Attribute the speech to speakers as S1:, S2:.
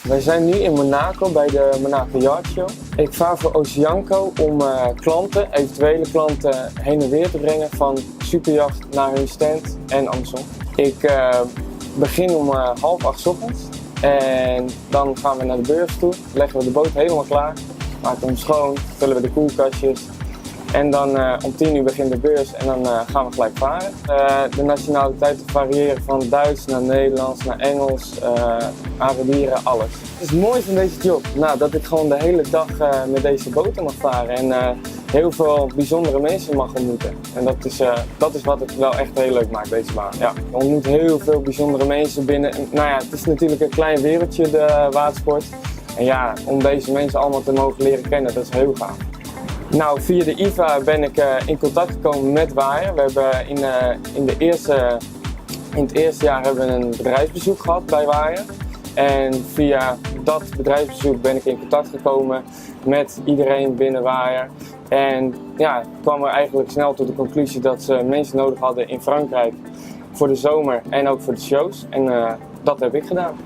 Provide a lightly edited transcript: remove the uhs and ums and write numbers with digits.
S1: Wij zijn nu in Monaco bij de Monaco Yacht Show. Ik vaar voor Oceanco om klanten, eventuele klanten, heen en weer te brengen van superjacht naar hun stand en andersom. Ik begin om 7:30 ochtends en dan gaan we naar de beurs toe, leggen we de boot helemaal klaar, maken hem schoon, vullen we de koelkastjes. En dan om 10 uur begint de beurs en dan gaan we gelijk varen. De nationaliteiten variëren van Duits naar Nederlands, naar Engels, Arabieren, alles. Het is het mooiste van deze job, dat ik gewoon de hele dag met deze boten mag varen en heel veel bijzondere mensen mag ontmoeten. En dat is wat het wel echt heel leuk maakt, deze baan. Ja. Je ontmoet heel veel bijzondere mensen binnen. Het is natuurlijk een klein wereldje, de watersport. En ja, om deze mensen allemaal te mogen leren kennen, dat is heel gaaf. Nou, via de IVA ben ik in contact gekomen met Waaier. We hebben in het eerste jaar hebben we een bedrijfsbezoek gehad bij Waaier. En via dat bedrijfsbezoek ben ik in contact gekomen met iedereen binnen Waaier. En ja, kwam er eigenlijk snel tot de conclusie dat ze mensen nodig hadden in Frankrijk voor de zomer en ook voor de shows. En dat heb ik gedaan.